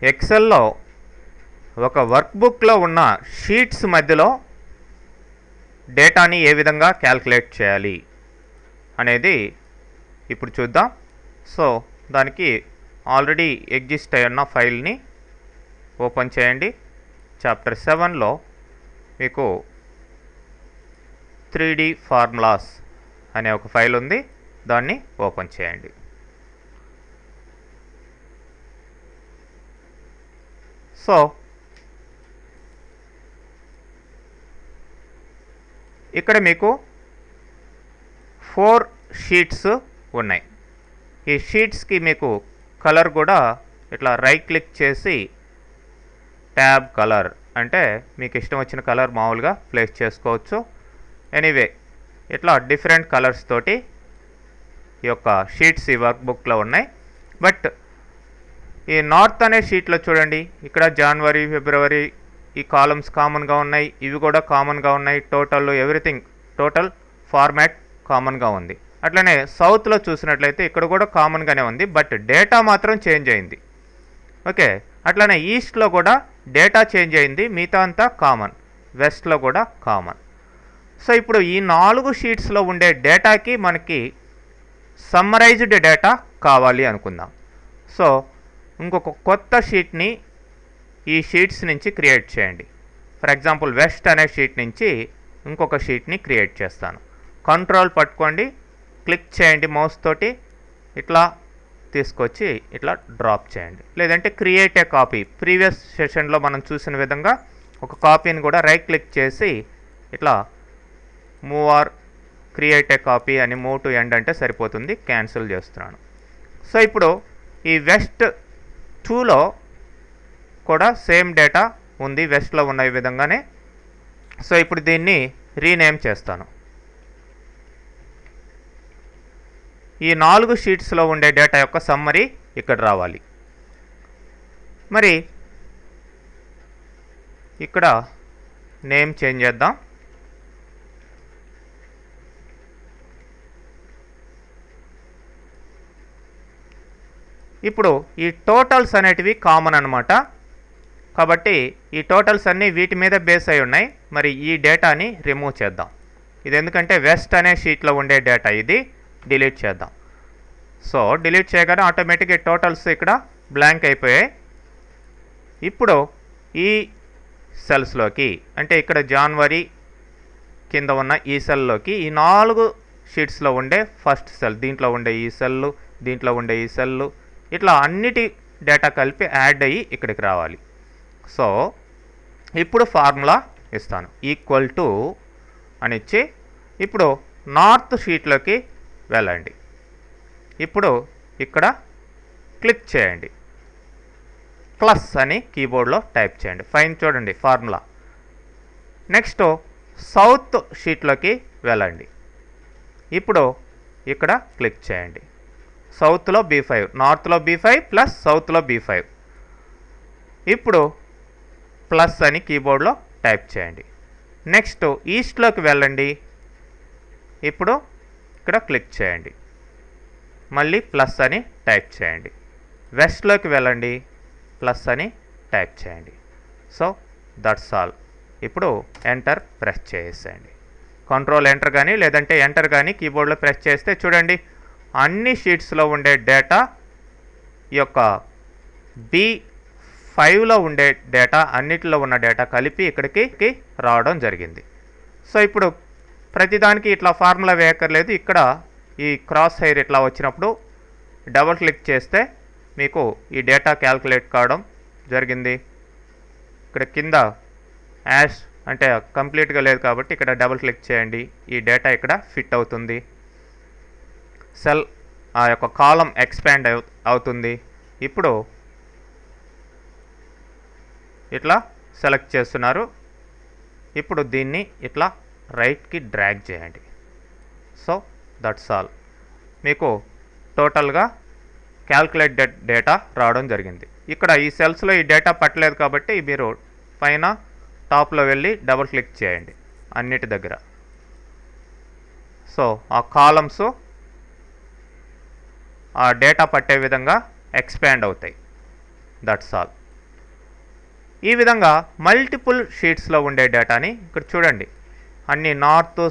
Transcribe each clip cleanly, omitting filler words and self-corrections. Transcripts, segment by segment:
ఎక్సెల్లో ఒక వర్క్బుక్లో ఉన్న షీట్స్ మధ్యలో డేటాని ఏ విధంగా క్యాల్కులేట్ చేయాలి అనేది ఇప్పుడు చూద్దాం. సో దానికి ఆల్రెడీ ఎగ్జిస్ట్ అయి ఉన్న ఫైల్ని ఓపెన్ చేయండి. చాప్టర్ 7లో మీకు 3D ఫార్ములాస్ అనే ఒక ఫైల్ ఉంది, దాన్ని ఓపెన్ చేయండి. సో ఇక్కడ మీకు 4 షీట్స్ ఉన్నాయి. ఈ షీట్స్కి మీకు కలర్ కూడా ఇట్లా రైట్ క్లిక్ చేసి ట్యాబ్ కలర్ అంటే మీకు ఇష్టం వచ్చిన కలర్ మామూలుగా ప్లేస్ చేసుకోవచ్చు. ఎనీవే ఇట్లా డిఫరెంట్ కలర్స్ తోటి ఈ యొక్క షీట్స్ ఈ వర్క్ బుక్లో ఉన్నాయి. బట్ ఈ నార్త్ అనే షీట్లో చూడండి, ఇక్కడ జనవరి, ఫిబ్రవరి ఈ కాలమ్స్ కామన్గా ఉన్నాయి, ఇవి కూడా కామన్గా ఉన్నాయి. టోటల్ ఎవ్రీథింగ్ టోటల్ ఫార్మాట్ కామన్గా ఉంది. అట్లనే సౌత్లో చూసినట్లయితే ఇక్కడ కూడా కామన్గానే ఉంది, బట్ డేటా మాత్రం చేంజ్ అయింది. ఓకే, అట్లనే ఈస్ట్లో కూడా డేటా చేంజ్ అయింది, మిగతా అంతా కామన్. వెస్ట్లో కూడా కామన్. సో ఇప్పుడు ఈ 4 షీట్స్లో ఉండే డేటాకి మనకి సమ్మరైజ్డ్ డేటా కావాలి అనుకుందాం. సో ఇంకొక కొత్త షీట్ని ఈ షీట్స్ నుంచి క్రియేట్ చేయండి. ఫర్ ఎగ్జాంపుల్ వెస్ట్ అనే షీట్ నుంచి ఇంకొక షీట్ని క్రియేట్ చేస్తాను. కంట్రోల్ పట్టుకోండి, క్లిక్ చేయండి మౌస్ తోటి, ఇట్లా తీసుకొచ్చి ఇట్లా డ్రాప్ చేయండి. లేదంటే క్రియేట్ ఏ కాపీ, ప్రీవియస్ సెషన్లో మనం చూసిన విధంగా ఒక కాపీని కూడా రైట్ క్లిక్ చేసి ఇట్లా move are create a copy అని మూవ్ టు ఎండ్ అంటే సరిపోతుంది. క్యాన్సిల్ చేస్తున్నాను. సో ఇప్పుడు ఈ వెస్ట్ 2లో కూడా సేమ్ డేటా ఉంది, వెస్ట్లో ఉన్న ఈ విధంగానే. సో ఇప్పుడు దీన్ని రీనేమ్ చేస్తాను. ఈ 4 షీట్స్లో ఉండే డేటా యొక్క సమ్మరీ ఇక్కడ రావాలి. మరి ఇక్కడ నేమ్ చేంజ్ చేద్దాం. ఇప్పుడు ఈ టోటల్స్ అనేటివి కామన్ అన్నమాట. కాబట్టి ఈ టోటల్స్ అన్నీ వీటి మీద బేస్ అయి ఉన్నాయి. మరి ఈ డేటాని రిమూవ్ చేద్దాం. ఇది ఎందుకంటే వెస్ట్ అనే షీట్లో ఉండే డేటా, ఇది డిలీట్ చేద్దాం. సో డిలీట్ చేయగానే ఆటోమేటిక్గా టోటల్స్ ఇక్కడ బ్లాంక్ అయిపోయాయి. ఇప్పుడు ఈ సెల్స్లోకి అంటే ఇక్కడ జనవరి కింద ఉన్న ఈ సెల్లోకి ఈ 4 షీట్స్లో ఉండే ఫస్ట్ సెల్, దీంట్లో ఉండే ఈ సెల్లు, దీంట్లో ఉండే ఈ సెల్లు, ఇట్లా అన్నిటి డేటా కలిపి యాడ్ అయ్యి ఇక్కడికి రావాలి. సో ఇప్పుడు ఫార్ములా ఇస్తాను, ఈక్వల్ టు అని ఇచ్చి ఇప్పుడు నార్త్ షీట్లోకి వెళ్ళండి. ఇప్పుడు ఇక్కడ క్లిక్ చేయండి, ప్లస్ అని కీబోర్డ్లో టైప్ చేయండి. ఫైన్, చూడండి ఫార్ములా. నెక్స్ట్ సౌత్ షీట్లోకి వెళ్ళండి. ఇప్పుడు ఇక్కడ క్లిక్ చేయండి. సౌత్లో B5, నార్త్లో B5 ప్లస్ సౌత్లో B5. ఇప్పుడు ప్లస్ అని కీబోర్డ్లో టైప్ చేయండి. నెక్స్ట్ ఈస్ట్లోకి వెళ్ళండి. ఇప్పుడు ఇక్కడ క్లిక్ చేయండి, మళ్ళీ ప్లస్ అని టైప్ చేయండి. వెస్ట్లోకి వెళ్ళండి, ప్లస్ అని టైప్ చేయండి. So that's all. ఇప్పుడు ఎంటర్ ప్రెస్ చేసేయండి. కంట్రోల్ ఎంటర్ కానీ లేదంటే ఎంటర్ కానీ కీబోర్డ్లో ప్రెస్ చేస్తే చూడండి అన్ని షీట్స్లో ఉండే డేటా ఈ యొక్క B5లో ఉండే డేటా అన్నిటిలో ఉన్న డేటా కలిపి ఇక్కడికి రావడం జరిగింది. సో ఇప్పుడు ప్రతిదానికి ఇట్లా ఫార్ములా వేయక్కర్లేదు. ఇక్కడ ఈ క్రాస్ హెయిర్ ఇట్లా వచ్చినప్పుడు డబుల్ క్లిక్ చేస్తే మీకు ఈ డేటా క్యాల్కులేట్ కావడం జరిగింది. ఇక్కడ కింద యాష్ అంటే కంప్లీట్గా లేదు కాబట్టి ఇక్కడ డబుల్ క్లిక్ చేయండి, ఈ డేటా ఇక్కడ ఫిట్ అవుతుంది. సెల్ ఆ యొక్క కాలం ఎక్స్పాండ్ అవుతుంది. ఇప్పుడు ఇట్లా సెలెక్ట్ చేస్తున్నారు. ఇప్పుడు దీన్ని ఇట్లా రైట్కి డ్రాగ్ చేయండి. So that's all. మీకు టోటల్గా క్యాల్కులేటెడ్ డేటా రావడం జరిగింది. ఇక్కడ ఈ సెల్స్లో ఈ డేటా పట్టలేదు కాబట్టి మీరు పైన టాప్లో వెళ్ళి డబుల్ క్లిక్ చేయండి అన్నిటి దగ్గర. సో ఆ కాలమ్స్ ఆ డేటా పట్టే విధంగా ఎక్స్పాండ్ అవుతాయి. That's all. ఈ విధంగా మల్టిపుల్ షీట్స్లో ఉండే డేటాని ఇక్కడ చూడండి, అన్ని నార్త్,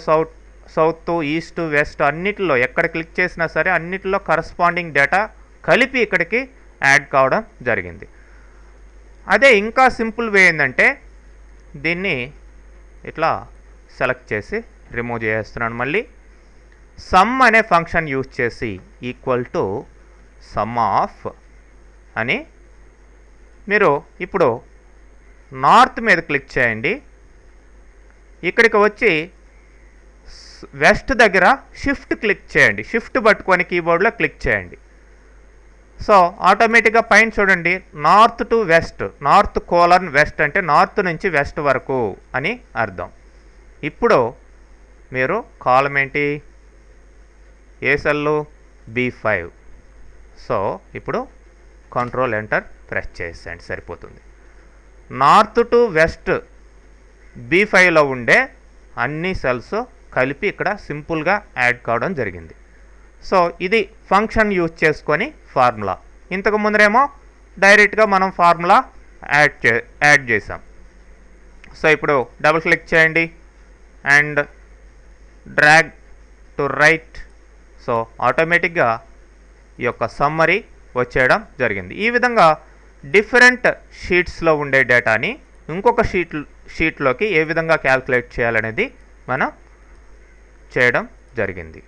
సౌత్, ఈస్ట్, వెస్ట్ అన్నిటిలో ఎక్కడ క్లిక్ చేసినా సరే అన్నిటిలో కరస్పాండింగ్ డేటా కలిపి ఇక్కడికి యాడ్ కావడం జరిగింది. అదే ఇంకా సింపుల్ వే ఏంటంటే దీన్ని ఇట్లా సెలెక్ట్ చేసి రిమూవ్ చేస్తున్నాను. మళ్ళీ సమ్ అనే ఫంక్షన్ యూజ్ చేసి ఈక్వల్ టు సమ్ ఆఫ్ అని మీరు ఇప్పుడు నార్త్ మీద క్లిక్ చేయండి. ఇక్కడికి వచ్చి వెస్ట్ దగ్గర షిఫ్ట్ క్లిక్ చేయండి, షిఫ్ట్ పట్టుకొని కీబోర్డ్లో క్లిక్ చేయండి. సో ఆటోమేటిక్గా పైన చూడండి, north to west, north colon west అంటే నార్త్ నుంచి వెస్ట్ వరకు అని అర్థం. ఇప్పుడు మీరు కాలం ఏంటి, ఏ సెల్లు, B5. సో ఇప్పుడు కంట్రోల్ ఎంటర్ ప్రెస్ చేసేయండి, సరిపోతుంది. నార్త్ టు వెస్ట్ B5లో ఉండే అన్ని సెల్స్ కలిపి ఇక్కడ సింపుల్గా యాడ్ కావడం జరిగింది. సో ఇది ఫంక్షన్ యూజ్ చేసుకొని ఫార్ములా. ఇంతకు ముందరేమో డైరెక్ట్గా మనం ఫార్ములా యాడ్ చేసాం. సో ఇప్పుడు డబుల్ క్లిక్ చేయండి and drag to right. So ఆటోమేటిక్గా ఈ యొక్క సమ్మరీ వచ్చేయడం జరిగింది. ఈ విధంగా డిఫరెంట్ షీట్స్లో ఉండే డేటాని ఇంకొక షీట్లోకి ఏ విధంగా క్యాల్కులేట్ చేయాలనేది మనం చేయడం జరిగింది.